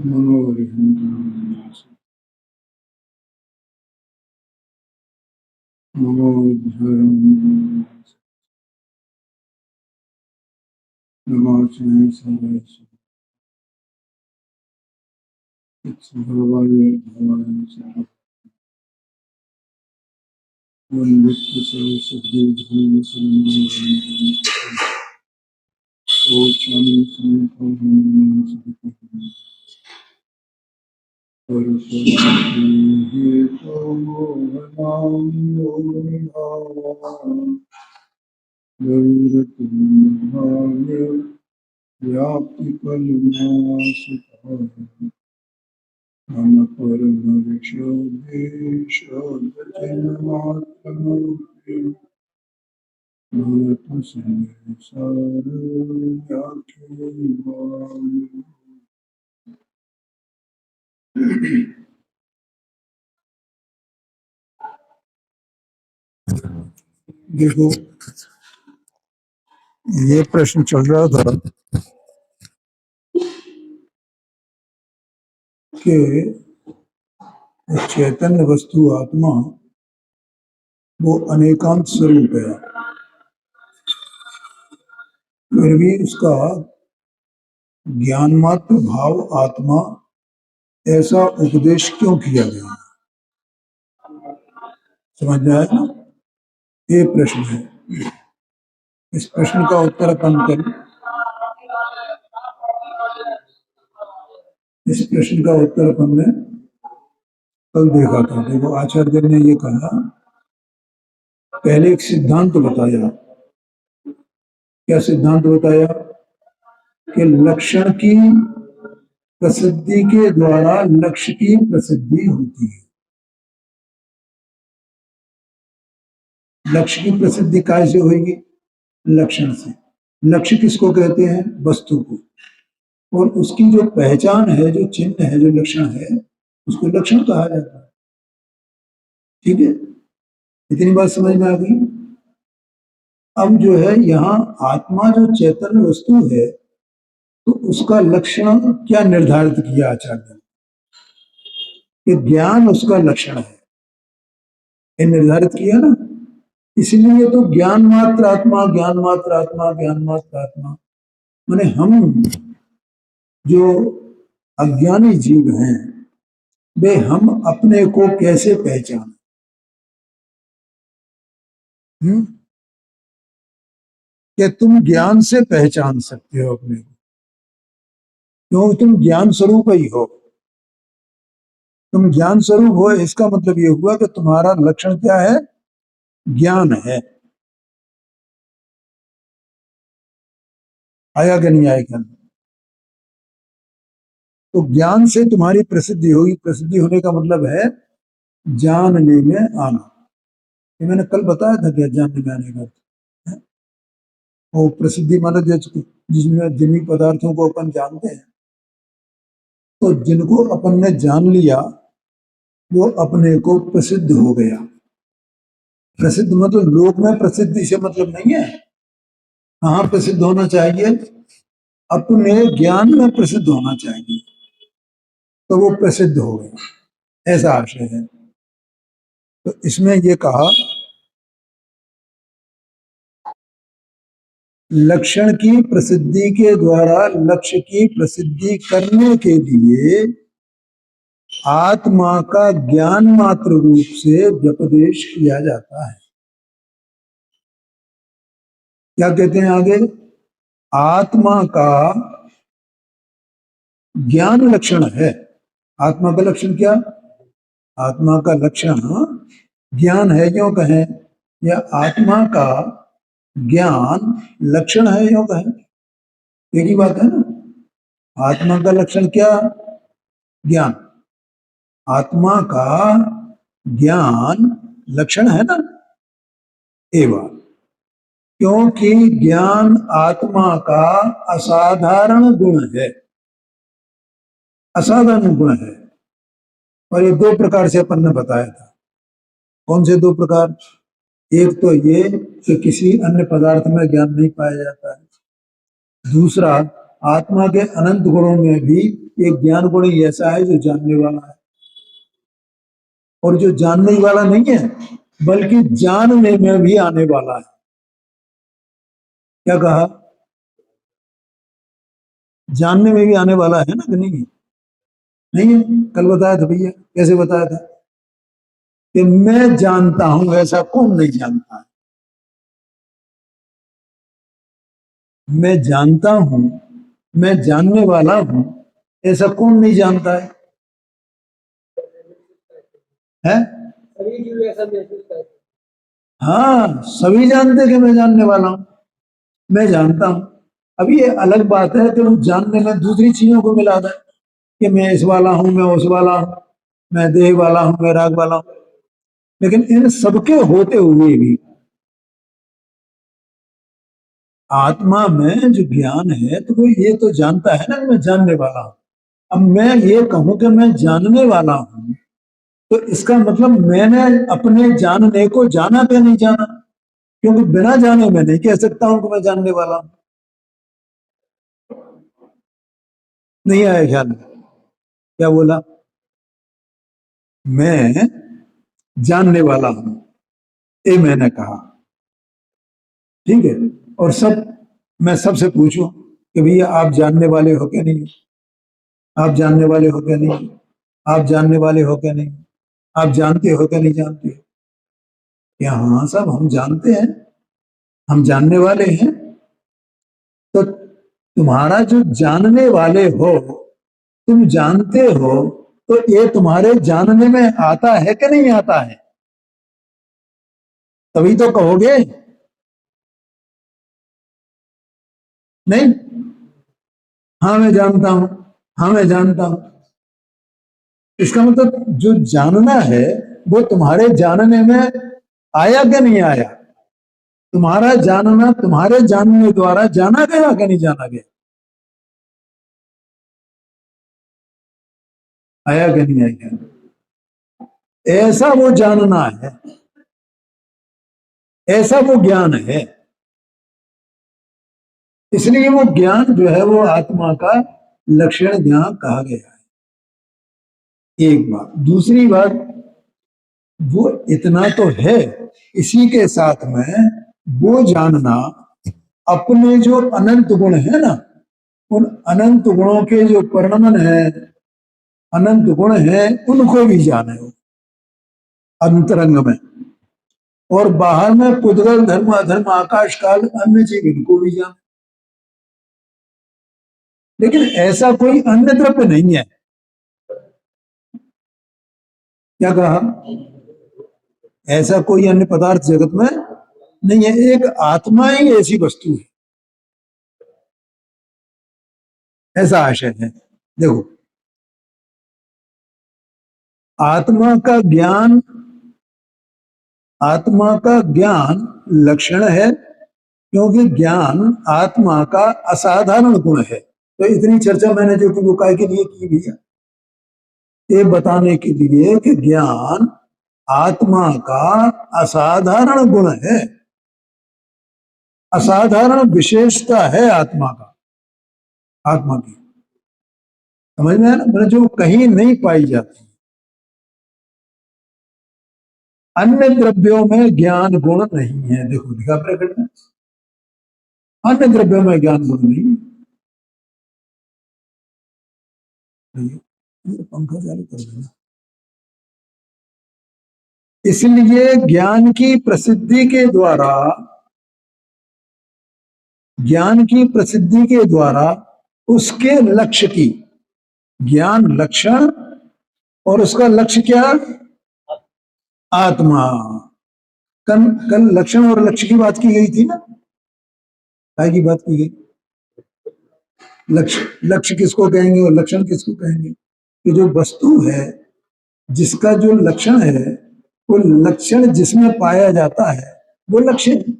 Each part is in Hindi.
मनोहरिहं मनोधरं नमामि सर्वभवाय भवाय वन्दित्य सर्वसिद्धिं ओचामि संकल्पं परशुरामहेतो गौरतुल्यभाय व्याप्तिकलनाशितः मम परमविशोदेशोदचिन्मात्रमूर्ति भवतु संसारयाख्यवान्। देखो, ये प्रश्न चल रहा था कि चैतन्य वस्तु आत्मा वो अनेकांत स्वरूप है, फिर भी उसका ज्ञान मात्र भाव आत्मा ऐसा उपदेश क्यों किया गया? समझ में आया ना? ये प्रश्न है। इस प्रश्न का उत्तर अपन करें। इस प्रश्न का उत्तर अपन ने कल देखा था। देखो, आचार्य ने ये कहा, पहले एक सिद्धांत बताया। क्या सिद्धांत बताया? कि लक्षण की प्रसिद्धि के द्वारा लक्ष्य की प्रसिद्धि होती है। लक्ष्य की प्रसिद्धि कैसे होगी? लक्षण से। लक्ष्य किसको कहते हैं? वस्तु को। और उसकी जो पहचान है, जो चिन्ह है, जो लक्षण है, उसको लक्षण कहा जाता है। ठीक है, इतनी बात समझ में आ गई। अब जो है, यहाँ आत्मा जो चैतन्य वस्तु है, तो उसका लक्षण क्या निर्धारित किया आचार्य ने? कि ज्ञान उसका लक्षण है, ये निर्धारित किया ना। इसलिए तो ज्ञान मात्र आत्मा, ज्ञान मात्र आत्मा, ज्ञान मात्र आत्मा। माने हम जो अज्ञानी जीव हैं, वे हम अपने को कैसे पहचान? क्या तुम ज्ञान से पहचान सकते हो अपने को? क्योंकि तुम ज्ञान स्वरूप ही हो। तुम ज्ञान स्वरूप हो, इसका मतलब ये हुआ कि तुम्हारा लक्षण क्या है? ज्ञान है। आया कि नहीं आया? तो ज्ञान से तुम्हारी प्रसिद्धि हुई। प्रसिद्धि होने का मतलब है जानने में आना। ये मैंने कल बताया था क्या जानने में आने का? वो प्रसिद्धि माना जिसमें जिन्हीं पदार्थों को अपन जानते हैं, तो जिनको अपन ने जान लिया वो अपने को प्रसिद्ध हो गया। प्रसिद्ध मतलब लोक में प्रसिद्धि से मतलब नहीं है। कहाँ प्रसिद्ध होना चाहिए? अपने ज्ञान में प्रसिद्ध होना चाहिए, तो वो प्रसिद्ध हो गया, ऐसा आशय है। तो इसमें ये कहा, लक्षण की प्रसिद्धि के द्वारा लक्ष्य की प्रसिद्धि करने के लिए आत्मा का ज्ञान मात्र रूप से व्यपदेश किया जाता है। क्या कहते हैं आगे? आत्मा का ज्ञान लक्षण है। आत्मा का लक्षण क्या? आत्मा का लक्षण ज्ञान है, क्यों कहें? या आत्मा का ज्ञान लक्षण है, क्यों कहें? एक ही बात है ना। आत्मा का लक्षण क्या? ज्ञान। आत्मा का ज्ञान लक्षण है ना, एवं। क्योंकि ज्ञान आत्मा का असाधारण गुण है। असाधारण गुण है। और ये दो प्रकार से अपन ने बताया था। कौन से दो प्रकार? एक तो ये कि किसी अन्य पदार्थ में ज्ञान नहीं पाया जाता है। दूसरा, आत्मा के अनंत गुणों में भी एक ज्ञान गुण ही ऐसा है जो जानने वाला है, और जो जानने वाला नहीं है बल्कि जानने में भी आने वाला है। क्या कहा? जानने में भी आने वाला है ना कि नहीं? नहीं है। कल बताया था भैया, कैसे बताया था कि मैं जानता हूं ऐसा कौन नहीं जानता है। मैं जानता हूं, मैं जानने वाला हूं, ऐसा कौन नहीं जानता है? हाँ, सभी जानते कि मैं जानने वाला हूं, मैं जानता हूं। अब ये अलग बात है कि वो जानने में दूसरी चीजों को मिला दे कि मैं इस वाला हूं, मैं उस वाला हूं, मैं देह वाला हूं, मैं राग वाला हूं। लेकिन इन सबके होते हुए भी आत्मा में जो ज्ञान है तो वो ये तो जानता है ना कि मैं जानने वाला हूं। अब मैं ये कहूं कि मैं जानने वाला हूं, तो इसका मतलब मैंने अपने जानने को जाना कि नहीं जाना? क्योंकि बिना जाने मैं नहीं कह सकता हूं कि मैं जानने वाला हूं। नहीं आया ख्याल में? क्या बोला? मैं जानने वाला हूं, ये मैंने कहा, ठीक है। और सब, मैं सबसे पूछूं कि भैया आप जानने वाले हो क्या नहीं? आप जानने वाले हो क्या नहीं? आप जानने वाले हो क्या नहीं? आप जानते हो क्या नहीं जानते? क्या हाँ सब हम जानते हैं, हम जानने वाले हैं। तो तुम्हारा जो जानने वाले हो, तुम जानते हो, तो ये तुम्हारे जानने में आता है कि नहीं आता है? तभी तो कहोगे। नहीं, हाँ मैं जानता हूं, हाँ मैं जानता हूं। इसका मतलब जो जानना है वो तुम्हारे जानने में आया कि नहीं आया? तुम्हारा जानना तुम्हारे जानने द्वारा जाना गया कि नहीं जाना गया? आया कि नहीं आया? ऐसा वो जानना है, ऐसा वो ज्ञान है। इसलिए वो ज्ञान जो है वो आत्मा का लक्षण ज्ञान कहा गया है। एक बात। दूसरी बात, वो इतना तो है, इसी के साथ में वो जानना अपने जो अनंत गुण है ना, उन अनंत गुणों के जो परिणमन है, अनंत गुण है, उनको भी जाने हो अंतरंग में। और बाहर में पुद्गल धर्म अधर्म आकाश काल अन्य जीव, इनको भी जाने। लेकिन ऐसा कोई अन्य द्रव्य नहीं है। क्या कहा? ऐसा कोई अन्य पदार्थ जगत में नहीं है, एक आत्मा ही ऐसी वस्तु है, ऐसा आशय है। देखो, आत्मा का ज्ञान, आत्मा का ज्ञान लक्षण है, क्योंकि ज्ञान आत्मा का असाधारण गुण है। तो इतनी चर्चा मैंने जो कि वो काय के लिए की भी है, ये बताने के लिए कि ज्ञान आत्मा का असाधारण गुण है, असाधारण विशेषता है आत्मा का, आत्मा की। समझ में है ना? मतलब जो कहीं नहीं पाई जाती। अन्य द्रव्यों में ज्ञान गुण नहीं है। देखो लिखा प्रकट में, अन्य द्रव्यों में ज्ञान गुण नहीं है। पंखा चालू कर देना। इसलिए ज्ञान की प्रसिद्धि के द्वारा, ज्ञान की प्रसिद्धि के द्वारा उसके लक्ष्य की, ज्ञान लक्षण और उसका लक्ष्य क्या? आत्मा। कल कल लक्षण और लक्ष्य की बात की गई थी ना, काय की बात की गई? लक्ष्य, लक्ष्य किसको कहेंगे और लक्षण किसको कहेंगे? कि जो वस्तु है, जिसका जो लक्षण है, वो लक्षण जिसमें पाया जाता है वो लक्ष्य है।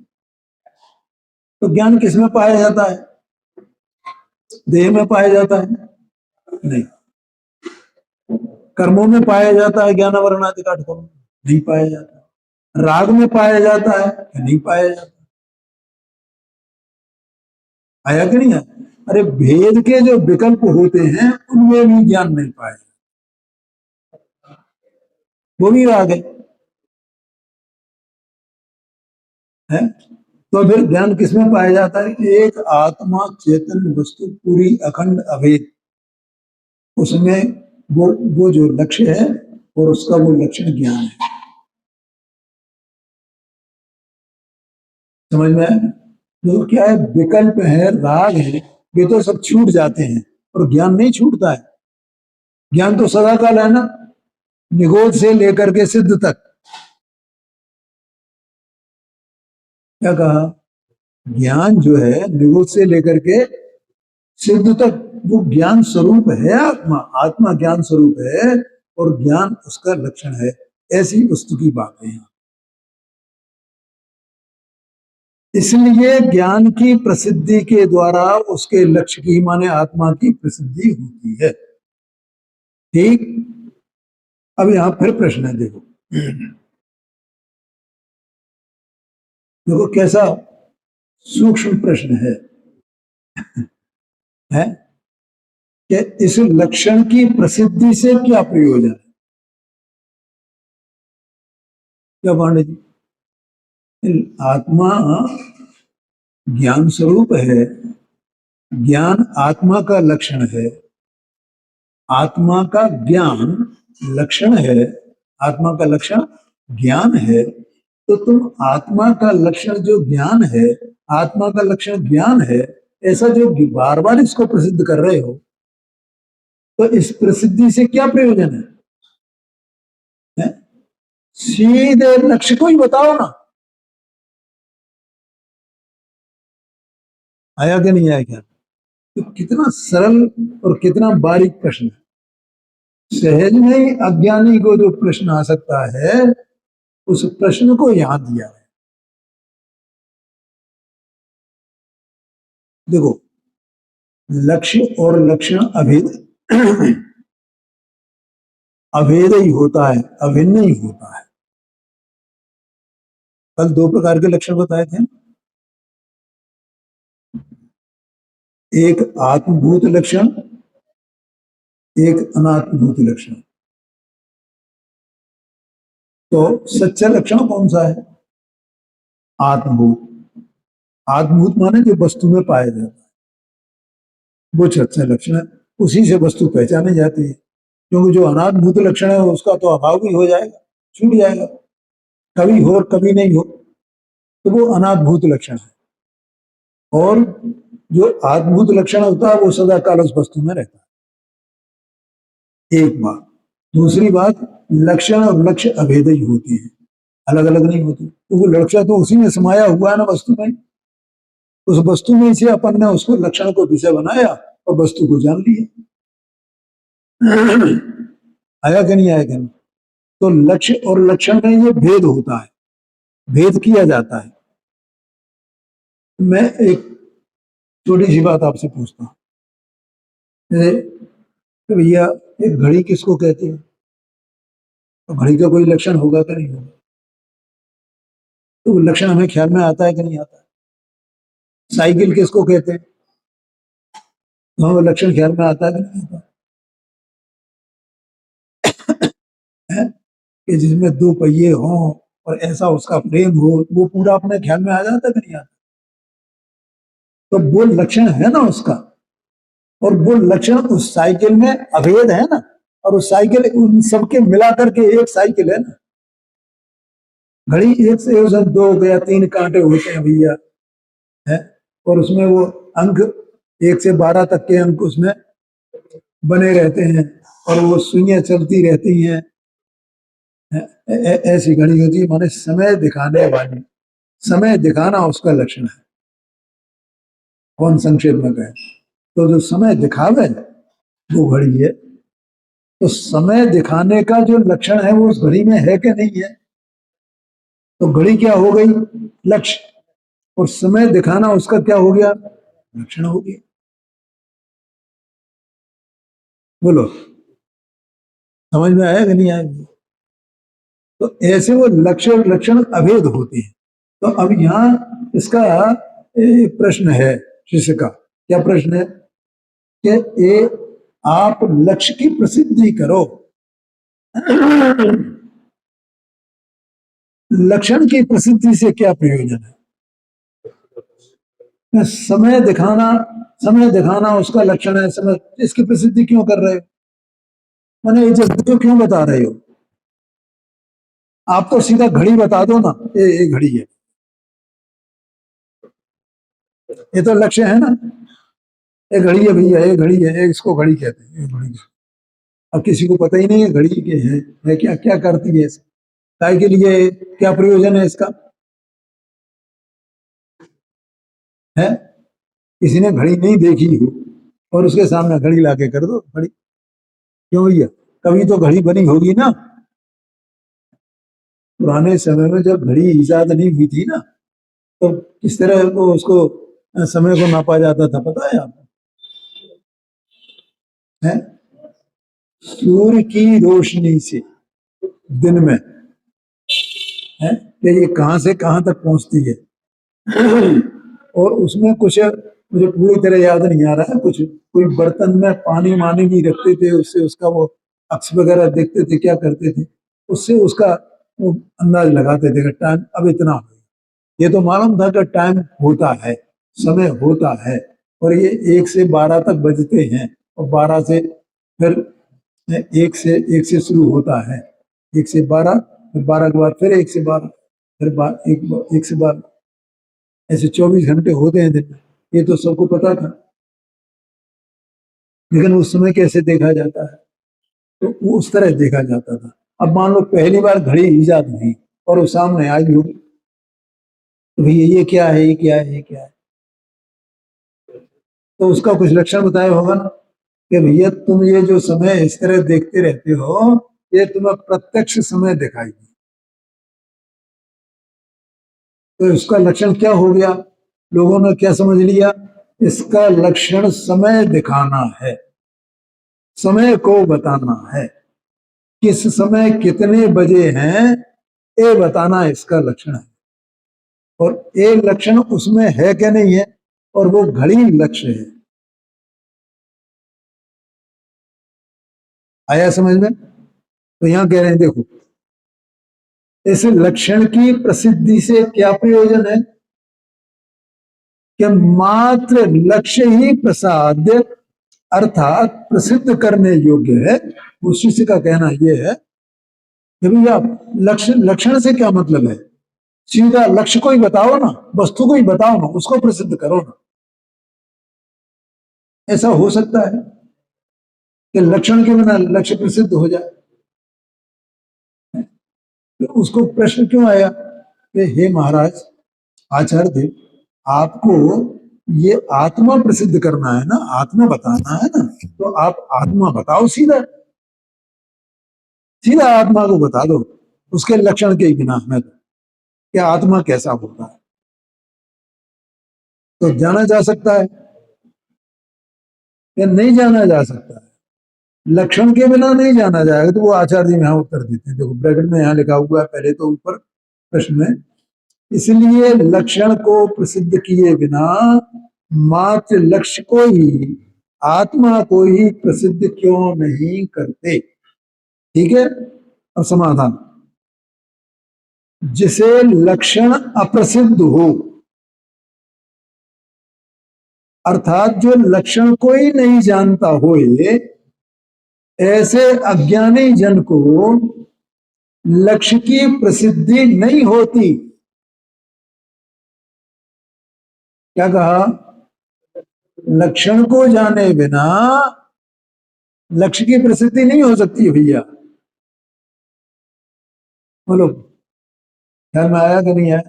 तो ज्ञान किसमें पाया जाता है? देह में पाया जाता है? नहीं। कर्मों में पाया जाता है? ज्ञान वर्णादि काटकों में नहीं पाया जाता। राग में पाया जाता है? नहीं पाया जाता। आया कि नहीं आया? अरे भेद के जो विकल्प होते हैं उनमें भी ज्ञान नहीं पाए, वो भी आ गए है। तो फिर ज्ञान किसमें पाया जाता है? एक आत्मा चेतन वस्तु पूरी अखंड अभेद, उसमें वो जो लक्ष्य है और उसका वो लक्षण ज्ञान है। समझ में आया? जो क्या है, विकल्प है, राग है, ये तो सब छूट जाते हैं और ज्ञान नहीं छूटता है। ज्ञान तो सदा काल है ना, निगोद से लेकर के सिद्ध तक। क्या कहा? ज्ञान जो है निगोद से लेकर के सिद्ध तक वो ज्ञान स्वरूप है। आत्मा, आत्मा ज्ञान स्वरूप है और ज्ञान उसका लक्षण है। ऐसी वस्तु की बात है यहाँ। इसलिए ज्ञान की प्रसिद्धि के द्वारा उसके लक्ष्य की, माने आत्मा की प्रसिद्धि होती है। ठीक। अब यहां फिर प्रश्न है, देखो देखो कैसा सूक्ष्म प्रश्न है कि इस लक्षण की प्रसिद्धि से क्या प्रयोजन है? क्या पांडे जी, आत्मा ज्ञान स्वरूप है, ज्ञान आत्मा का लक्षण है, आत्मा का ज्ञान लक्षण है, आत्मा का लक्षण ज्ञान है। तो तुम आत्मा का लक्षण जो ज्ञान है, आत्मा का लक्षण ज्ञान है, ऐसा जो बार बार इसको प्रसिद्ध कर रहे हो, तो इस प्रसिद्धि से क्या प्रयोजन है? सीधे लक्ष्य को ही बताओ ना। आया कि नहीं आया क्या? तो कितना सरल और कितना बारीक प्रश्न है। सहज में ही अज्ञानी को जो प्रश्न आ सकता है, उस प्रश्न को यहां दिया है। देखो, लक्ष्य और लक्षण अभेद अभेद ही होता है, अभिन्न ही होता है। कल दो प्रकार के लक्षण बताए थे, एक आत्मभूत लक्षण, एक अनात्मभूत लक्षण। तो सच्चा लक्षण कौन सा है? आत्मभूत। आत्मभूत माने जो वस्तु में पाया जाता है, वो सच्चा लक्षण है। उसी से वस्तु पहचानी जाती है। क्योंकि जो अनात्मभूत लक्षण है उसका तो अभाव भी हो जाएगा, छूट जाएगा, कभी हो और कभी नहीं हो, तो वो अनात्मभूत लक्षण है। और जो आत्मभूत लक्षण होता है वो सदा काल उस वस्तु में रहता है। एक बात। दूसरी बात, लक्षण और लक्ष्य अभेद ही होते हैं, अलग अलग नहीं होते। तो वो लक्ष्य तो उसी में समाया हुआ है ना, वस्तु में। उस वस्तु में से अपन ने उसको लक्षण को विषय बनाया और वस्तु को जान लिया। आया कि नहीं आया कि नहीं? तो लक्ष्य और लक्षण में ये भेद होता है, भेद किया जाता है। मैं एक छोटी सी बात आपसे पूछता हूँ, तो भैया एक घड़ी किसको कहते हैं? तो घड़ी का कोई लक्षण होगा कि नहीं होगा? तो वो लक्षण हमें ख्याल में आता है कि नहीं आता है? साइकिल किसको कहते हैं? तो हमें लक्षण ख्याल में आता है कि नहीं आता है? कि जिसमें दो पहिए हों और ऐसा उसका फ्रेम हो, वो पूरा अपने ख्याल में आ जाता है कि नहीं आता? तो वो लक्षण है ना उसका। और वो लक्षण उस साइकिल में अभेद है ना, और उस साइकिल उन सबके मिला करके एक साइकिल है ना। घड़ी एक से दो या तीन कांटे होते हैं भैया, है। और उसमें वो अंक 1 से 12 तक के अंक उसमें बने रहते हैं और वो सुइयां चलती रहती हैं। ऐसी घड़ी होती है, माने समय दिखाने वाली, समय दिखाना उसका लक्षण है। कौन संक्षेप में कहे तो जो समय दिखावे वो घड़ी है। तो समय दिखाने का जो लक्षण है वो उस घड़ी में है कि नहीं है? तो घड़ी क्या हो गई? लक्ष्य। और समय दिखाना उसका क्या हो गया? लक्षण हो गया। बोलो, समझ में आया कि नहीं आया? तो ऐसे वो लक्ष्य और लक्षण अभेद होते हैं। तो अब यहाँ इसका एक प्रश्न है शिष्य का क्या प्रश्न है कि आप लक्ष्य की प्रसिद्धि करो। लक्षण की प्रसिद्धि से क्या प्रयोजन है? समय दिखाना, समय दिखाना उसका लक्षण है। समय, इसकी प्रसिद्धि क्यों कर रहे हो? मैंने ये जब तो क्यों बता रहे हो? आप तो सीधा घड़ी बता दो ना, ये घड़ी है, ये तो लक्ष्य है ना। ये घड़ी है भैया, ये घड़ी है, इसको घड़ी कहते हैं, ये घड़ी है। अब किसी को पता ही नहीं है घड़ी के है क्या, क्या करती है, काय के लिए, क्या प्रयोजन है इसका? है किसी ने घड़ी नहीं देखी हो और उसके सामने घड़ी लाके कर दो घड़ी, क्यों भैया? कभी तो घड़ी बनी होगी ना। पुराने समय में जब घड़ी इजाद नहीं हुई थी ना, तो किस तरह को उसको समय को नापा जाता था, पता है आपको? है सूर्य की रोशनी से दिन में, है कि ये कहां से कहां तक पहुंचती है। और उसमें कुछ मुझे पूरी तरह याद नहीं आ रहा है, कुछ कोई बर्तन में पानी मानी भी रखते थे, उससे उसका वो अक्स वगैरह देखते थे, क्या करते थे, उससे उसका वो अंदाज लगाते थे कि टाइम अब इतना हो। ये तो मालूम था कि टाइम होता है, समय होता है, और ये 1 से 12 तक बजते हैं, और 12 से फिर एक से शुरू होता है, 1 से 12, फिर 12 के बाद फिर 1 से 12, फिर 1 से 12, ऐसे 24 घंटे होते हैं दिन में। ये तो सबको पता था, लेकिन उस समय कैसे देखा जाता है? तो वो उस तरह देखा जाता था। अब मान लो पहली बार घड़ी ईजाद हुई और वो सामने आई होगी, तो भैया ये क्या है, ये क्या है, ये क्या है, तो उसका कुछ लक्षण बताया होगा ना कि भैया तुम ये जो समय इस तरह देखते रहते हो, ये तुम्हें प्रत्यक्ष समय दिखाई दे। तो इसका लक्षण क्या हो गया? लोगों ने क्या समझ लिया? इसका लक्षण समय दिखाना है, समय को बताना है, किस समय कितने बजे हैं, ये बताना इसका लक्षण है। और एक लक्षण उसमें है क्या नहीं है, और वो घड़ी लक्ष्य है। आया समझ में? तो यहां कह रहे हैं देखो, इस लक्षण की प्रसिद्धि से क्या प्रयोजन है कि मात्र लक्ष्य ही प्रसाद अर्थात प्रसिद्ध करने योग्य है। उस शिष्य का कहना यह है कि भैया लक्षण से क्या मतलब है? सीधा लक्ष्य को ही बताओ ना, वस्तु को ही बताओ ना, उसको प्रसिद्ध करो ना। ऐसा हो सकता है कि लक्षण के बिना लक्ष्य प्रसिद्ध हो जाए? तो उसको प्रश्न क्यों आया कि हे महाराज आचार्य देव, आपको ये आत्मा प्रसिद्ध करना है ना, आत्मा बताना है ना, तो आप आत्मा बताओ, सीधा सीधा आत्मा को बता दो, उसके लक्षण के बिना हमें तो कि आत्मा कैसा होता है तो जाना जा सकता है या नहीं जाना जा सकता है? लक्षण के बिना नहीं जाना जाएगा। तो वो आचार्य जी यहाँ उत्तर देते हैं, देखो ब्रैकेट में यहाँ लिखा हुआ है पहले तो ऊपर प्रश्न में, इसलिए लक्षण को प्रसिद्ध किए बिना मात्र लक्ष्य को ही, आत्मा को ही प्रसिद्ध क्यों नहीं करते? ठीक है, अब समाधान, जिसे लक्षण अप्रसिद्ध हो, अर्थात जो लक्षण को ही नहीं जानता हो, ऐसे अज्ञानी जन को लक्ष्य की प्रसिद्धि नहीं होती। क्या कहा? लक्षण को जाने बिना लक्ष्य की प्रसिद्धि नहीं हो सकती भैया। बोलो, ख्याल में आया कि नहीं आया?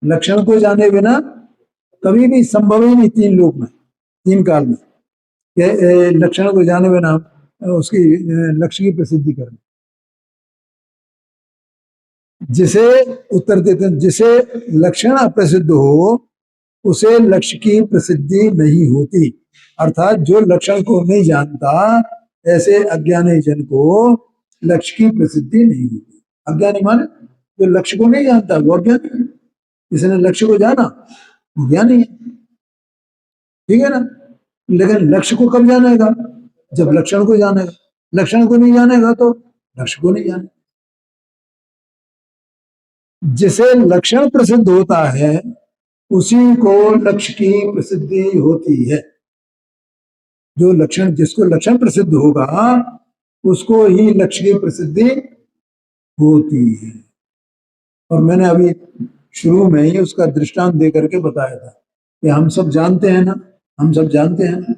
लक्षण को जाने बिना कभी भी संभव ही नहीं, तीन लोक में, तीन काल में, लक्षण को जाने बिना उसकी लक्ष्य की प्रसिद्धि करना। जिसे, उत्तर देते हैं, जिसे लक्षण अप्रसिद्ध हो उसे लक्ष्य की प्रसिद्धि नहीं होती। अर्थात जो लक्षण को नहीं जानता, ऐसे अज्ञानी जन को लक्ष्य की प्रसिद्धि नहीं होती। अज्ञानी माने जो लक्ष्य को नहीं जानता वो अज्ञानी है, जिसने लक्ष्य को जाना वो ज्ञानी है। ठीक है ना। लेकिन लक्ष्य को कब जानेगा? जब लक्षण को जानेगा। लक्षण को नहीं जानेगा तो लक्ष्य को नहीं जानेगा। जिसे लक्षण प्रसिद्ध होता है उसी को लक्ष्य की प्रसिद्धि होती है। जो लक्षण, जिसको लक्षण प्रसिद्ध होगा उसको ही लक्ष्य की प्रसिद्धि होती है। और मैंने अभी शुरू में ही उसका दृष्टांत दे करके बताया था कि हम सब जानते हैं ना, हम सब जानते हैं ना।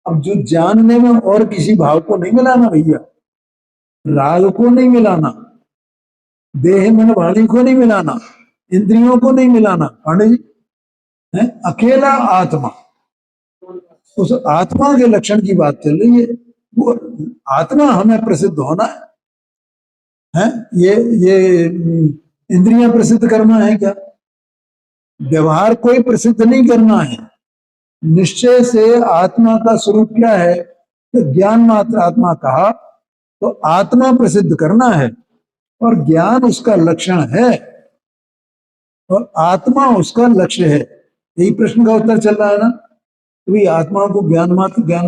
अब जो जानने में और किसी भाव को नहीं मिलाना भैया, राग को नहीं मिलाना, देह मन वाणी को नहीं मिलाना, इंद्रियों को नहीं मिलाना, पांडे जी है अकेला आत्मा। उस आत्मा के लक्षण की बात चल रही है। वो आत्मा हमें प्रसिद्ध होना है। ये इंद्रियां प्रसिद्ध करना है क्या? व्यवहार कोई प्रसिद्ध नहीं करना है। निश्चय से आत्मा का स्वरूप क्या है? तो ज्ञान मात्र आत्मा कहा तो आत्मा प्रसिद्ध करना है और ज्ञान उसका लक्षण है और आत्मा उसका लक्ष्य है। यही प्रश्न का उत्तर चल रहा है ना। तो आत्मा को ज्ञान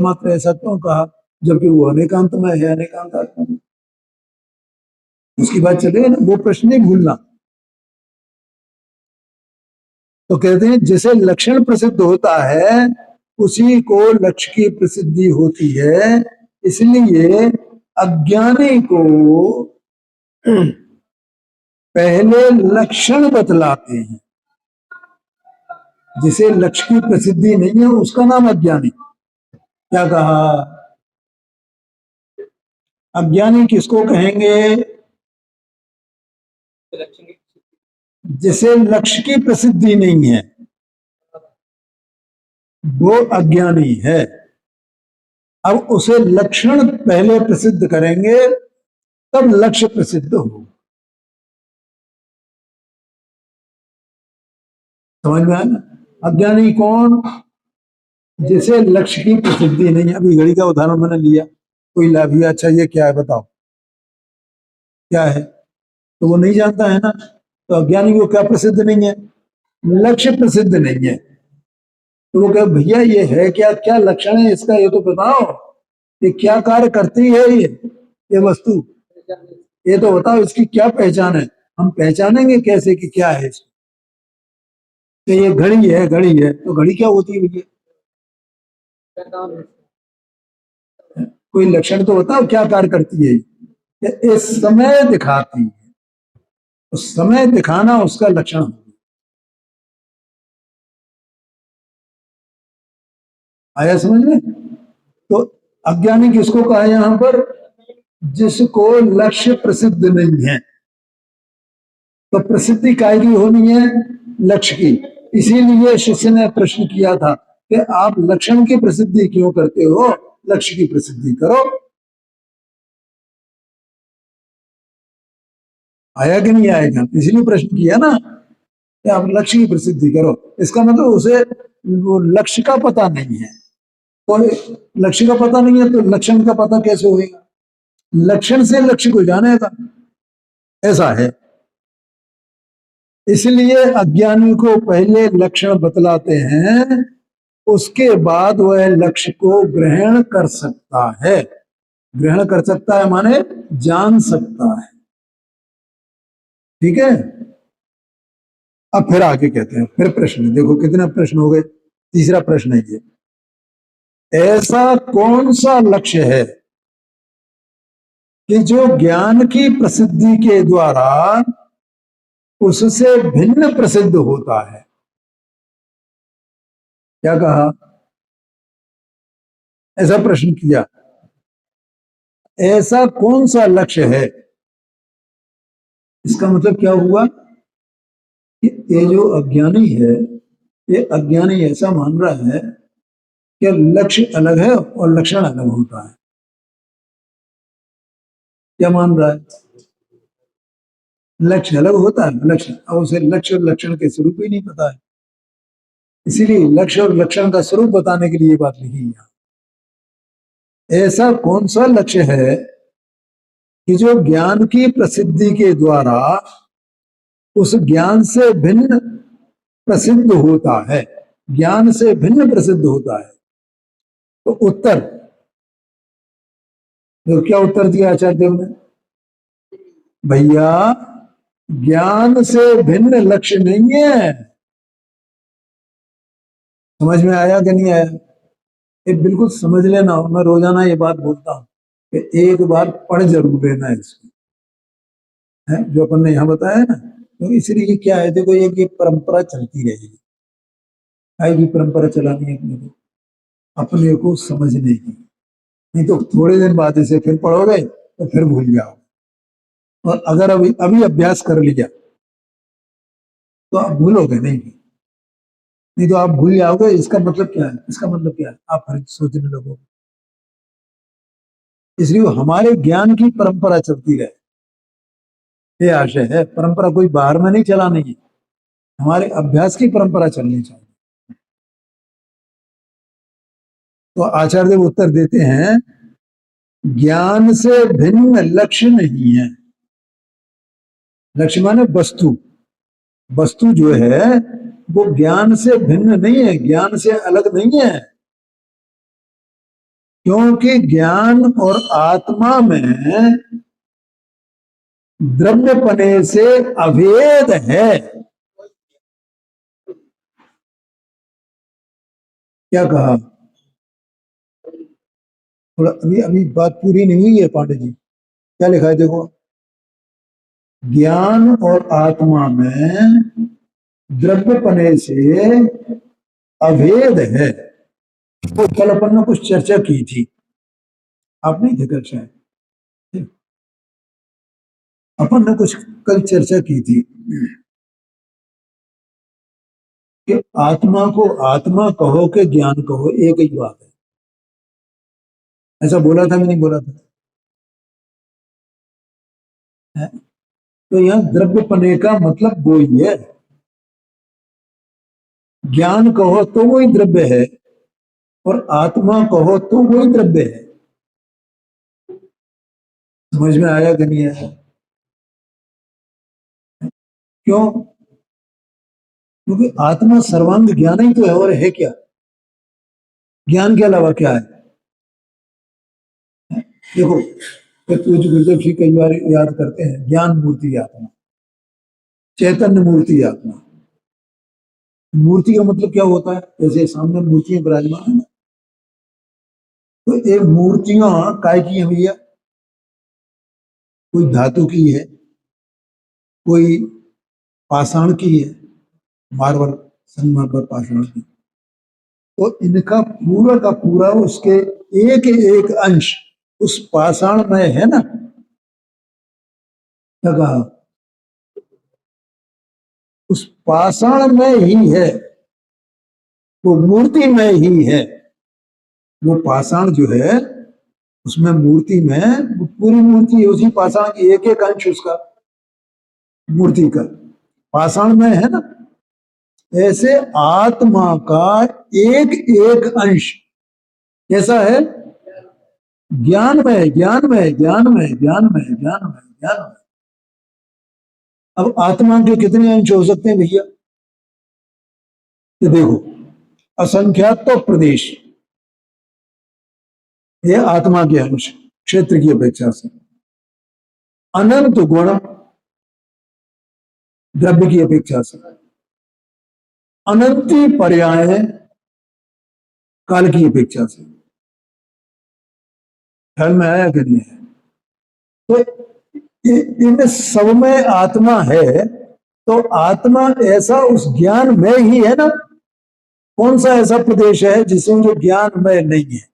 मात्र ऐसा क्यों कहा जबकि वो अनेकांत में है, अनेकांत आत्मा में। उसकी बात चले ना, वो प्रश्न नहीं भूलना। तो कहते हैं जिसे लक्षण प्रसिद्ध होता है उसी को लक्ष्य की प्रसिद्धि होती है। इसलिए अज्ञानी को पहले लक्षण बतलाते हैं। जिसे लक्ष्य की प्रसिद्धि नहीं है उसका नाम अज्ञानी। क्या कहा? अज्ञानी किसको कहेंगे? जिसे लक्ष्य की प्रसिद्धि नहीं है वो अज्ञानी है। अब उसे लक्षण पहले प्रसिद्ध करेंगे तब लक्ष्य प्रसिद्ध हो। समझ में आया ना? अज्ञानी कौन? जिसे लक्ष्य की प्रसिद्धि नहीं है। अभी घड़ी का उदाहरण मैंने लिया, कोई लाभ। अच्छा ये क्या है बताओ, क्या है? तो वो नहीं जानता है ना। तो अज्ञानी को क्या प्रसिद्ध नहीं है? लक्ष्य प्रसिद्ध नहीं है। तो वो कहे भैया ये है क्या, क्या लक्षण है इसका, ये तो बताओ, ये क्या कार्य करती है ये वस्तु, ये तो बताओ, इसकी क्या पहचान है। हम पहचानेंगे कैसे कि क्या है इसको? कि ये घड़ी है, घड़ी है तो घड़ी क्या होती है भैया? कोई लक्षण तो बताओ क्या कार्य करती है। इस समय दिखाती है, उस समय दिखाना उसका लक्षण। आया समझ में? तो अज्ञानी किसको कहा यहां पर? जिसको लक्ष्य प्रसिद्ध नहीं है। तो प्रसिद्धि काय की होनी है? लक्ष्य की। इसीलिए शिष्य ने प्रश्न किया था कि आप लक्षण की प्रसिद्धि क्यों करते हो, लक्ष्य की प्रसिद्धि करो। आया कि नहीं आएगा? इसलिए प्रश्न किया ना कि आप लक्ष्य की प्रसिद्धि करो। इसका मतलब उसे वो लक्ष्य का पता नहीं है। तो लक्ष्य का पता नहीं है तो लक्षण का पता कैसे होगा? लक्षण से लक्ष्य को जानेगा, ऐसा है। इसलिए अज्ञानी को पहले लक्षण बतलाते हैं, उसके बाद वह लक्ष्य को ग्रहण कर सकता है। ग्रहण कर सकता है माने जान सकता है। ठीक है। अब फिर आगे कहते हैं, फिर प्रश्न देखो कितने प्रश्न हो गए। तीसरा प्रश्न है ये, ऐसा कौन सा लक्ष्य है कि जो ज्ञान की प्रसिद्धि के द्वारा उससे भिन्न प्रसिद्ध होता है? क्या कहा? ऐसा प्रश्न किया, ऐसा कौन सा लक्ष्य है? इसका मतलब क्या हुआ कि ये जो अज्ञानी है, ये अज्ञानी ऐसा मान रहा है कि लक्ष्य अलग है और लक्षण अलग होता है। क्या मान रहा है? लक्ष्य अलग होता है, लक्षण, और उसे लक्ष्य और लक्षण के स्वरूप ही नहीं पता है। इसीलिए लक्ष्य और लक्षण का स्वरूप बताने के लिए बात लिखी है। ऐसा कौन सा लक्ष्य है कि जो ज्ञान की प्रसिद्धि के द्वारा उस ज्ञान से भिन्न प्रसिद्ध होता है? ज्ञान से भिन्न प्रसिद्ध होता है। तो उत्तर, तो क्या उत्तर दिया आचार्य देव ने? भैया ज्ञान से भिन्न लक्ष्य नहीं है। समझ में आया कि नहीं आया? ये बिल्कुल समझ लेना, मैं रोजाना ये बात बोलता हूँ कि एक बार पढ़ जरूर लेना है इसको, है जो अपन ने यहाँ बताया है ना। तो इसलिए क्या है, देखो ये परंपरा चलती रहेगी, आएगी परंपरा चलानी है अपने को समझने की। नहीं तो थोड़े दिन बाद इसे फिर पढ़ोगे तो फिर भूल जाओ। और अगर अभी अभी अभ्यास कर लिया तो आप भूलोगे नहीं, नहीं तो आप भूल जाओगे। इसका मतलब क्या है? इसका मतलब क्या है आप हर सोचने लगोगे। इसलिए हमारे ज्ञान की परंपरा चलती रहे, ये आशय है। परंपरा कोई बाहर में नहीं चलानी है, हमारे अभ्यास की परंपरा चलनी चाहिए। तो आचार्य देव उत्तर देते हैं, ज्ञान से भिन्न लक्ष्य नहीं है। लक्ष्य माने वस्तु, वस्तु जो है वो ज्ञान से भिन्न नहीं है, ज्ञान से अलग नहीं है। क्योंकि ज्ञान और आत्मा में द्रव्यपने से अभेद है। क्या कहा? थोड़ा अभी अभी बात पूरी नहीं हुई है पांडे जी। क्या लिखा है देखो, ज्ञान और आत्मा में द्रव्यपने से अभेद है। वो कल अपन ने कुछ चर्चा की थी, आप नहीं थे कल शायद, अपन ने कुछ कल चर्चा की थी कि आत्मा को आत्मा कहो कि ज्ञान कहो एक ही बात है। ऐसा बोला था कि नहीं बोला था? है? तो यहाँ द्रव्यपने का मतलब वो ही है। ज्ञान कहो तो वही द्रव्य है और आत्मा कहो तो वही द्रव्य है। समझ में आया कि नहीं आया? क्यों? क्योंकि आत्मा सर्वांग ज्ञान ही तो है, और है क्या? ज्ञान के अलावा क्या है? देखो, तो पूज्य गुरुदेव जी कई बार याद करते हैं, ज्ञान मूर्ति आत्मा, चैतन्य मूर्ति आत्मा। मूर्ति का मतलब क्या होता है? जैसे सामने मूर्तियां विराजमान है ना, तो एक मूर्तियां काय की है भैया? कोई धातु की है, कोई पाषाण की है, मार्बल, संगमरमर पाषाण की। तो इनका पूरा का पूरा उसके एक एक अंश उस पाषाण में है ना। क्या कहा? उस पाषाण में ही है, वो मूर्ति में ही है। वो पाषाण जो है उसमें मूर्ति में पूरी मूर्ति है, उसी पाषाण की एक एक अंश उसका मूर्ति का पाषाण में है ना। ऐसे आत्मा का एक एक अंश कैसा है? ज्ञान में, ज्ञान में, ज्ञान में, ज्ञान में, ज्ञान में, ज्ञान में। अब आत्मा के कितने अंश हो सकते हैं भैया? ये देखो, असंख्यात तो प्रदेश, ये आत्मा के अंश क्षेत्र की अपेक्षा से। अनंत गुण द्रव्य की अपेक्षा से। अनंती पर्याय काल की अपेक्षा से। ख्याल में आया कि नहीं है? तो इन सब में आत्मा है, तो आत्मा ऐसा उस ज्ञान में ही है ना। कौन सा ऐसा प्रदेश है जिसमें जो ज्ञान में नहीं है?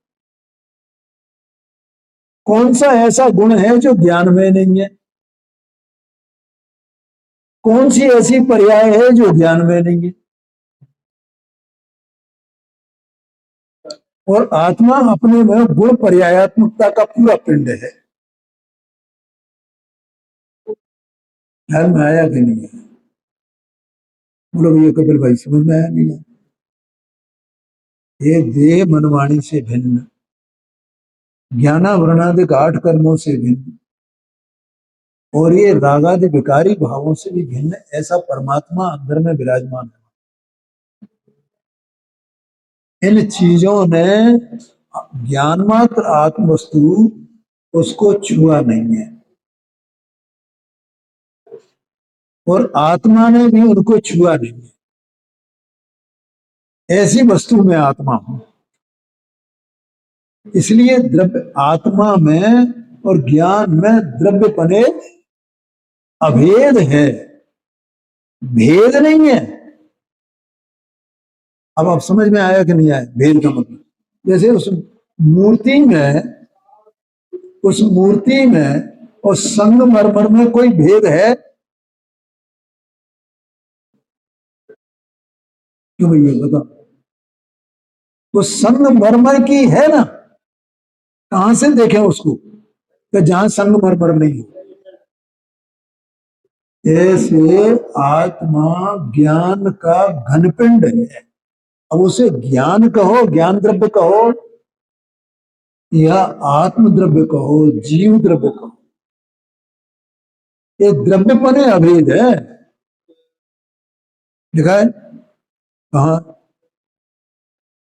कौन सा ऐसा गुण है जो ज्ञान में नहीं है? कौन सी ऐसी पर्याय है जो ज्ञान में नहीं है? और आत्मा अपने में गुण पर्यायात्मकता का पूरा पिंड है। ख्याल में आया कि नहीं है? बोलो भैया कपिल भाई, समझ में आया नहीं है? ये देह मनवाणी से भिन्न, ज्ञानावरणादि आठ कर्मों से भिन्न, और ये रागादि विकारी भावों से भी भिन्न ऐसा परमात्मा अंदर में विराजमान है। इन चीजों ने ज्ञान मात्र आत्म वस्तु उसको छुआ नहीं है, और आत्मा ने भी उनको छुआ नहीं है। ऐसी वस्तु में आत्मा हूं, इसलिए द्रव्य आत्मा में और ज्ञान में द्रव्य पने अभेद है, भेद नहीं है। अब आप समझ में आया कि नहीं आया भेद का मतलब? जैसे उस मूर्ति में और संगमरमर में कोई भेद है? क्यों भैया बताओ? वो संगमरमर की है ना, कहां से देखें उसको कि जहां संगमरमर नहीं है? ऐसे आत्मा ज्ञान का घनपिंड है। अब उसे ज्ञान कहो, ज्ञान द्रव्य कहो, या आत्म द्रव्य कहो, जीव द्रव्य कहो, ये द्रव्यपने अभेद है। लिखा है कहा?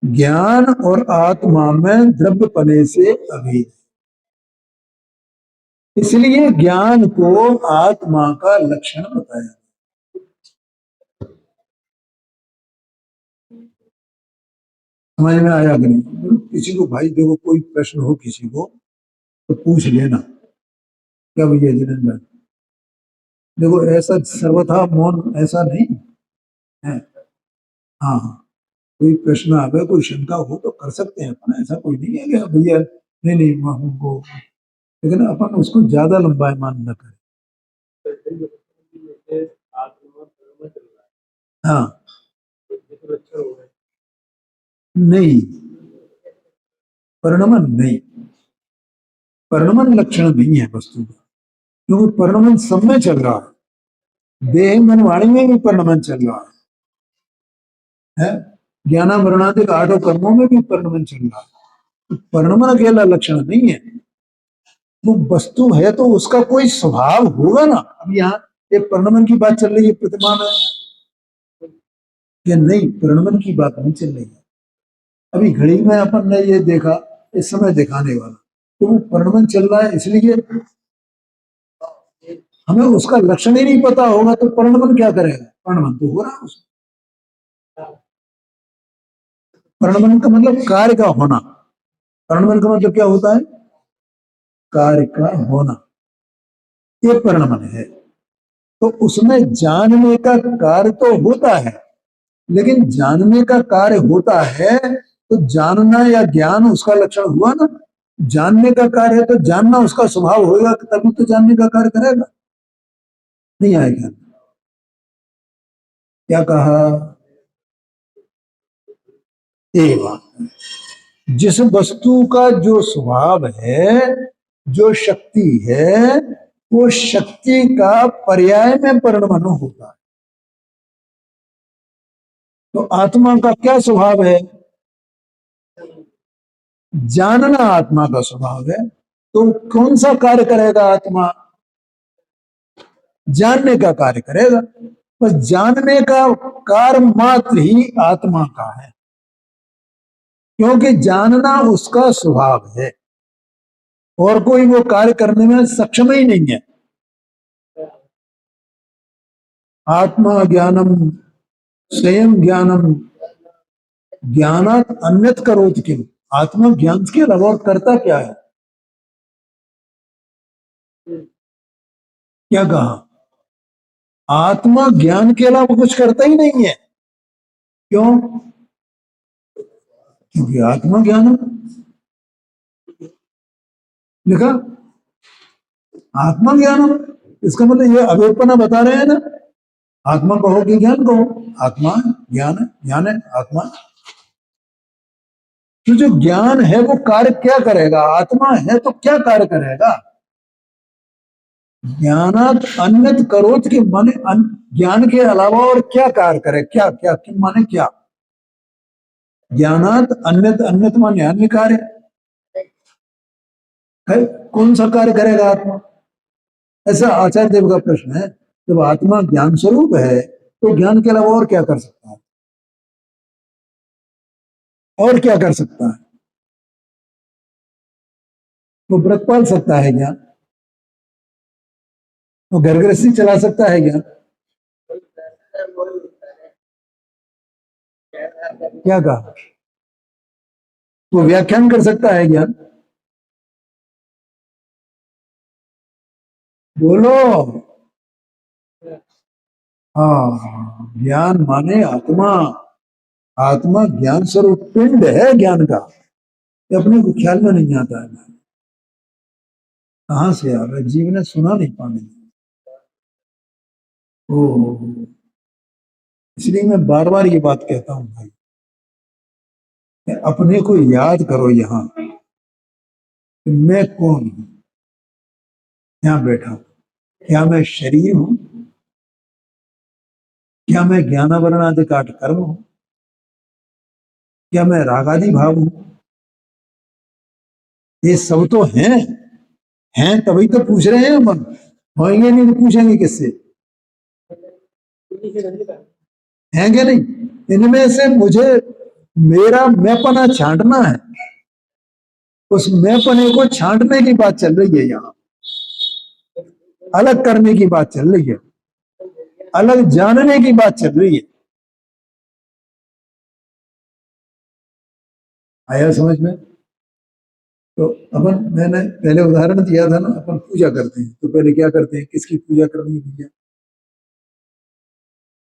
ज्ञान और आत्मा में द्रव्यपने से अभेद, इसलिए ज्ञान को आत्मा का लक्षण बताया। समझ में आया कि नहीं? किसी को भाई देखो कोई प्रश्न हो किसी को तो पूछ लेना। क्या भैया जिनेंद्र भाई? देखो ऐसा सर्वथा मौन ऐसा नहीं है। हाँ हाँ, कोई प्रश्न आवे, कोई शंका हो तो कर सकते हैं अपन, ऐसा कोई नहीं है कि भैया नहीं नहीं हमको, लेकिन अपन उसको ज्यादा लंबाईमान न करें। हाँ नहीं, परिणमन नहीं, परिणमन लक्षण नहीं है वस्तु का, क्योंकि परिणमन सब में चल रहा है, देह मन वाणी में भी परिणमन चल रहा है, ज्ञानामरणादिक आठों कर्मों में भी परिणमन चल रहा है। तो परिणमन अकेला लक्षण नहीं है, वो वस्तु है तो उसका कोई स्वभाव होगा ना। अब यहाँ एक परिणमन की बात चल रही है, प्रतिमा में या नहीं, परिणमन की बात नहीं चल रही है। अभी घड़ी में अपन ने ये देखा, इस समय दिखाने वाला, तो वो परिणमन चल रहा है, इसलिए हमें उसका लक्षण ही नहीं पता होगा तो परिणमन क्या करेगा? परिणमन तो हो रहा है उसमें। परिणमन का मतलब कार्य का होना, परिणमन का मतलब क्या होता है? कार्य का होना, ये परिणमन है। तो उसमें जानने का कार्य तो होता है, लेकिन जानने का कार्य होता है तो जानना या ज्ञान उसका लक्षण हुआ ना। जानने का कार्य है तो जानना उसका स्वभाव होगा, तभी तो जानने का कार्य करेगा, नहीं आएगा। क्या कहा? एक बात, जिस वस्तु का जो स्वभाव है, जो शक्ति है, वो शक्ति का पर्याय में परिणमन होता है। तो आत्मा का क्या स्वभाव है? जानना आत्मा का स्वभाव है, तो कौन सा कार्य करेगा आत्मा? जानने का कार्य करेगा। बस जानने का कार्य मात्र ही आत्मा का है, क्योंकि जानना उसका स्वभाव है और कोई वो कार्य करने में सक्षम ही नहीं है। आत्मा ज्ञानम स्वयं ज्ञानम ज्ञानात अन्यत करोति किम, आत्मा ज्ञान के अलावा और करता क्या है? क्या कहा? आत्मा ज्ञान के अलावा कुछ करता ही नहीं है। क्यों? क्योंकि आत्मा ज्ञान लिखा, आत्मा ज्ञान, इसका मतलब ये अवेपना बता रहे हैं ना। आत्मा कहो कि ज्ञान कहो, आत्मा ज्ञान है, ज्ञान है आत्मा। तो जो ज्ञान है वो कार्य क्या करेगा? आत्मा है तो क्या कार्य करेगा? ज्ञानात अन्यत करोत के माने ज्ञान के अलावा और क्या कार्य करे? क्या क्या कि माने क्या? ज्ञानात अन्यत, अन्यत माने अन्य कार्य है, कौन सा कार्य करेगा आत्मा? ऐसा आचार्य देव का प्रश्न है। जब आत्मा ज्ञान स्वरूप है तो ज्ञान के अलावा और क्या कर सकता है? और क्या कर सकता है? वो व्रत पाल सकता है क्या? वो घर गृहस्थी चला सकता है क्या? क्या कहा? वो व्याख्यान कर सकता है क्या? बोलो। हाँ, ज्ञान माने आत्मा। आत्मा ज्ञान स्वरूप पिंड है ज्ञान का। ये अपने को ख्याल में नहीं आता है। कहां से आ रहा है? जीव ने सुना नहीं पाने। ओ, इसलिए मैं बार बार ये बात कहता हूँ भाई, अपने को याद करो यहाँ कि मैं कौन हूँ, यहाँ बैठा हूँ। क्या मैं शरीर हूँ? क्या मैं ज्ञानावरण आदि काट कर्म हूँ? क्या मैं रागादि भाव हूँ? ये सब तो हैं तभी तो पूछ रहे हैं अपन। होंगे नहीं तो पूछेंगे किससे? हैं क्या नहीं? इनमें से मुझे मेरा मैंपना छांटना है। उस मैंपने को छांटने की बात चल रही है यहाँ। अलग करने की बात चल रही है, अलग जानने की बात चल रही है। आया समझ में? तो अपन, मैंने पहले उदाहरण दिया था ना, अपन पूजा करते हैं तो पहले क्या करते हैं? किसकी पूजा करनी है भैया?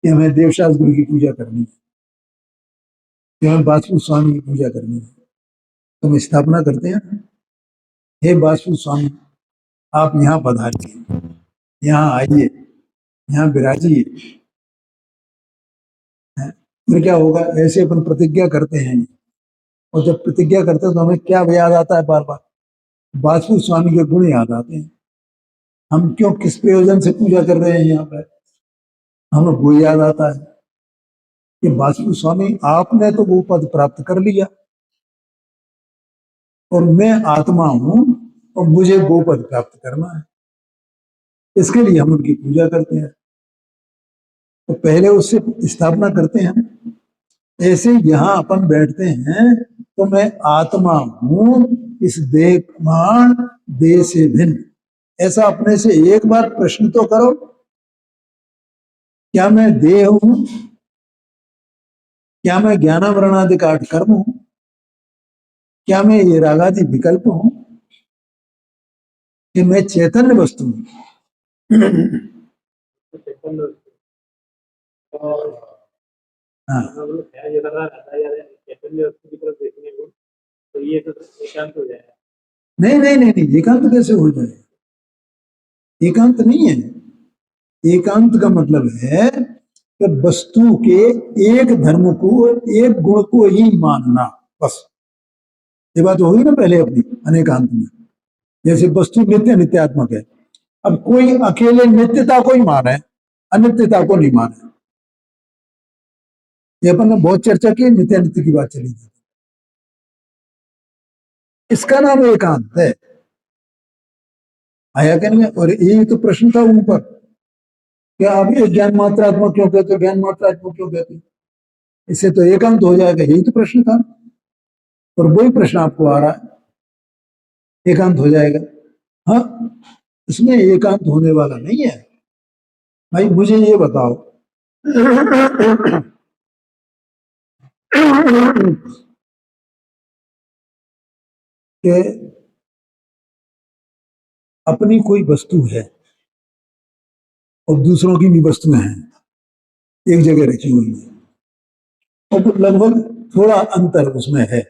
कि हमें देवशास्त्र गुरु की पूजा करनी है, कि हमें वास्तु स्वामी की पूजा करनी है। तो हम स्थापना करते हैं, हे वास्तु स्वामी आप यहाँ पधारिए, यहाँ आइए, यहाँ विराजिए। फिर क्या होगा? ऐसे अपन प्रतिज्ञा करते हैं, और जब प्रतिज्ञा करते हैं तो हमें क्या याद आता है? बार बार वास्तु स्वामी के गुण याद आते हैं। हम क्यों, किस प्रयोजन से पूजा कर रहे हैं यहाँ पर, हमें वो याद आता है कि वास्तु स्वामी आपने तो वो पद प्राप्त कर लिया, और मैं आत्मा हूं और मुझे वो पद प्राप्त करना है। इसके लिए हम उनकी पूजा करते हैं। तो पहले उससे स्थापना करते हैं। ऐसे यहाँ अपन बैठते हैं तो मैं आत्मा हूं इस देहमान देह से भिन्न। ऐसा अपने से एक बार प्रश्न तो करो, क्या मैं देह हूं? क्या मैं ज्ञानावरणादि काट कर्म हूं? क्या मैं ये रागादि विकल्प हूं? कि मैं चैतन्य वस्तु हूं? हाँ, नहीं नहीं नहीं नहीं, एकांत कैसे हो जाए? एकांत नहीं है। एकांत का मतलब है कि वस्तु के एक धर्म को, एक गुण को ही मानना, बस। ये बात होगी ना पहले अपनी अनेकांत में। जैसे वस्तु नित्य नित्यात्मक है, अब कोई अकेले नित्यता को ही माने, अनित्यता को नहीं माने। ये अपन ने बहुत चर्चा की, नित्य नित्य की बात चली थी। इसका नाम एकांत है। आया क्या नहीं? और यही तो प्रश्न था ऊपर, क्या आप ये ज्ञान मात्रात्मक क्यों कहते हो, ज्ञान मात्रात्मक क्यों कहते हो? इससे तो एकांत हो जाएगा, यही तो प्रश्न था। और वही प्रश्न आपको आ रहा है, एकांत हो जाएगा। हाँ, इसमें एकांत होने वाला नहीं है भाई। मुझे ये बताओ कि अपनी कोई वस्तु है और दूसरों की भी वस्तुएं हैं, एक जगह रखी हुई है, और लगभग थोड़ा अंतर उसमें है,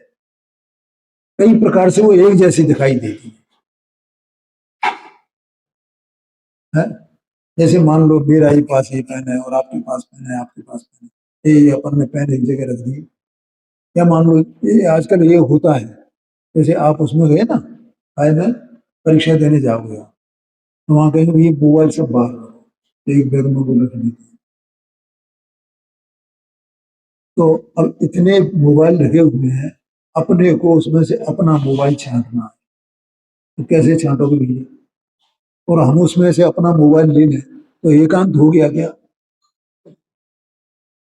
कई प्रकार से वो एक जैसी दिखाई देती है। जैसे मान लो मेरा ही पास ये पेन है और आपके पास पेन है, आपके पास पेन है, ये अपन ने पेन एक जगह रख दी। या मान लो ये आजकल ये होता है, जैसे आप उसमें गए ना, आए में परीक्षा देने जाओगे आप, तो वहां कहेंगे ये मोबाइल सब बाहर रखो, तो एक बैग में वो रख देते हैं। तो अब इतने मोबाइल रखे हुए हैं, अपने को उसमें से अपना मोबाइल छांटना है, तो कैसे छांटोगे भैया? और हम उसमें से अपना मोबाइल ले लें तो एकांत हो गया क्या?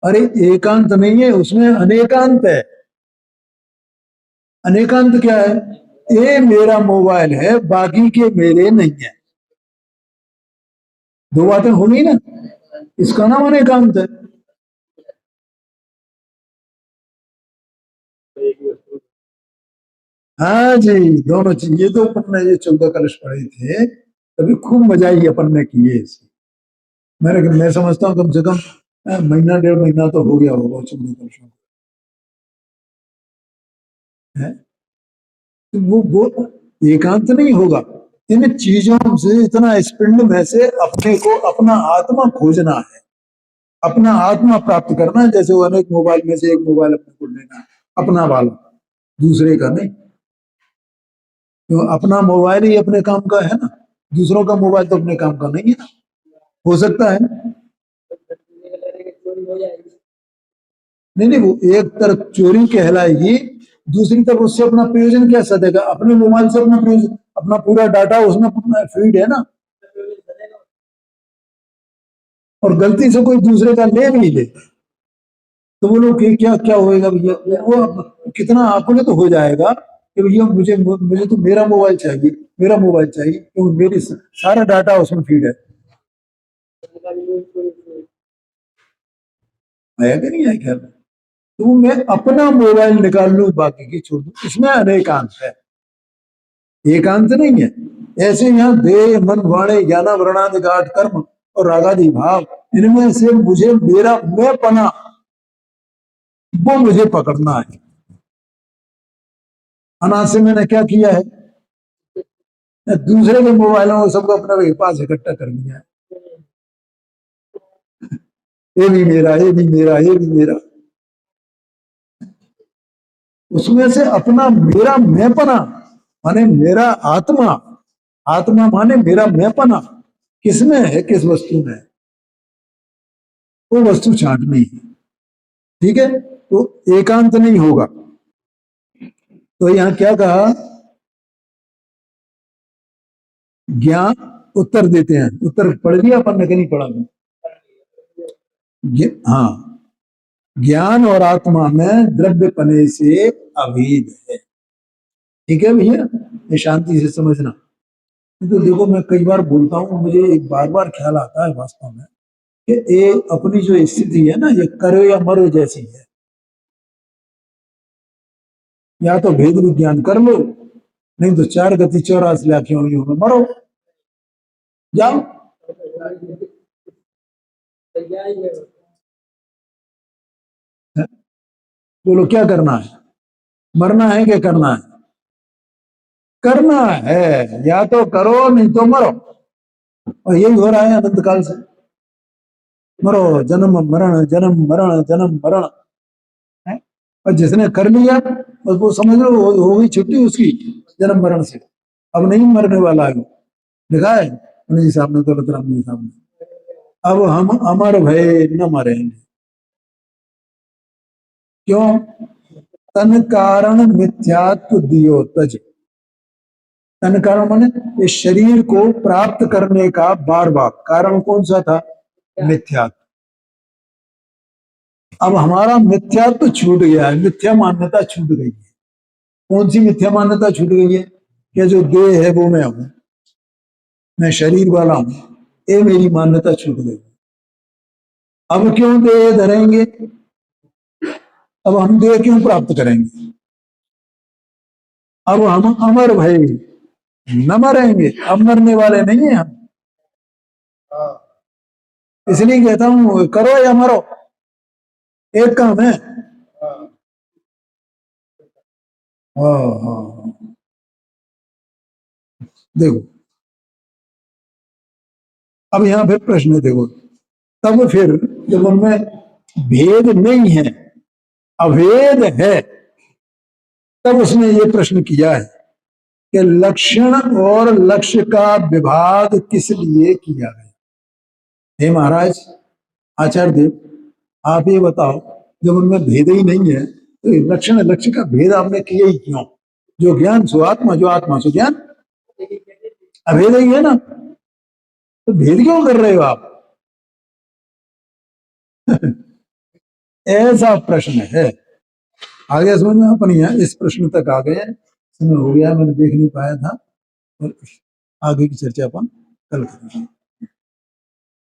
अरे एकांत नहीं है, उसमें अनेकांत है। अनेकांत क्या है? ये मेरा मोबाइल है, बाकी के मेरे नहीं है। दो बातें हो गई ना, इसका नाम अनेकांत है। हाँ जी, दोनों चीज। ये तो अपन ने ये 14 कलश पढ़े थे, तभी खूब मजा आई अपन ने किए इसे। मैं समझता हूँ कम से कम महीना 1.5 महीना तो हो गया होगा 14 कलशों को, है। तो वो एकांत नहीं होगा। इन चीजों से, इतना स्पिंड में से अपने को, अपना आत्मा खोजना है, अपना आत्मा प्राप्त करना है। जैसे वो अनेक मोबाइल में से एक मोबाइल अपने को लेना है, अपना वाला, दूसरे का नहीं। तो अपना मोबाइल ही अपने काम का है ना, दूसरों का मोबाइल तो अपने काम का नहीं है ना। हो सकता है, नहीं नहीं, वो एक तरफ चोरी कहलाएगी, दूसरी तरफ उससे अपना प्रयोजन क्या सदेगा? अपने मोबाइल से अपना प्रयोजन, अपना पूरा डाटा उसमें फीड है ना। और गलती से कोई दूसरे का ले भी ले, तो वो लोग क्या क्या होएगा भैया? वो कितना आंकड़े तो हो जाएगा कि भैया मुझे मुझे तो मेरा मोबाइल चाहिए, मेरा मोबाइल चाहिए, क्योंकि मेरी सारा डाटा उसमें फीड है। आया कि नहीं आया ख्याल में? तो मैं अपना मोबाइल निकाल लूं, बाकी की छोड़ दूं, इसमें अनेकांत है, एकांत नहीं है। ऐसे यहाँ देह मन वाणे ज्ञाना वर्णादि गाठ कर्म और रागादि भाव, इनमें से मुझे मेरा मैं पना, वो मुझे पकड़ना है। अनाज से मैंने क्या किया है? दूसरे के मोबाइलों को सबको अपने पास इकट्ठा कर लिया है। ये भी मेरा, ये भी मेरा, ये भी मेरा। उसमें से अपना मेरा मैंपना, माने मेरा आत्मा, आत्मा माने मेरा मैंपना किसमें है, किस वस्तु में है? वो वस्तु छांटनी है। ठीक है, तो एकांत नहीं होगा। तो यहां क्या कहा? ज्ञान, उत्तर देते हैं, उत्तर पढ़ लिया अपन ने कि नहीं पढ़ा? हाँ, ज्ञान और आत्मा में द्रव्य पने से अभेद है। ठीक है भैया, ये शांति से समझना। तो देखो, मैं कई बार बोलता हूँ, मुझे एक बार बार ख्याल आता है वास्तव में कि ये अपनी जो स्थिति है ना, ये करो या मरो जैसी है। या तो भेद विज्ञान कर लो, नहीं तो 4 गति 84 लाख योनियों में मरो, जाओ। बोलो क्या करना है? मरना है क्या करना है? करना है, या तो करो नहीं तो मरो। और यही हो रहा है अनंत काल से। मरो, जन्म मरण, जन्म मरण, जन्म मरण है। और जिसने कर लिया, बस वो समझ लो हो गई छुट्टी उसकी जन्म मरण से। अब नहीं मरने वाला है वो। लिखा है उन्हीं जी साहब ने, दौलत राम जी साहब ने, अब हम अमर भय न मरेंगे। क्यों? तन कारण मिथ्यात्व दियो तज। तन कारण माने इस शरीर को प्राप्त करने का बार बार कारण कौन सा था? मिथ्यात्व। अब हमारा मिथ्यात्व छूट गया है, मिथ्या मान्यता छूट गई है। कौन सी मिथ्या मान्यता छूट गई है? कि जो देह है वो मैं हूं, मैं शरीर वाला हूं, ये मेरी मान्यता छूट गई। अब क्यों देह धरेंगे? अब हम देह क्यों प्राप्त करेंगे? अब हम अमर भय न मरेंगे, अब मरने वाले नहीं है हम। इसलिए कहता हूं, करो या मरो, एक काम है। हाँ हाँ हाँ। देखो, अब यहां फिर प्रश्न है, देखो। तब फिर जब उनमें भेद नहीं है, अभेद है, तब उसने ये प्रश्न किया है कि लक्षण और लक्ष्य का विभाग किस लिए किया गया? हे महाराज आचार्य देव, आप ये बताओ, जब उनमें भेद ही नहीं है, तो लक्षण लक्ष्य का भेद आपने किया ही क्यों? जो ज्ञान सो आत्मा, जो आत्मा सो ज्ञान, अभेद ही है ना, तो भेद क्यों कर रहे हो आप? ऐसा प्रश्न है। आ गया समझ में? अपन यहाँ इस प्रश्न तक आ गए, समय हो गया, मैंने देख नहीं पाया था, और आगे की चर्चा अपन कल करेंगे।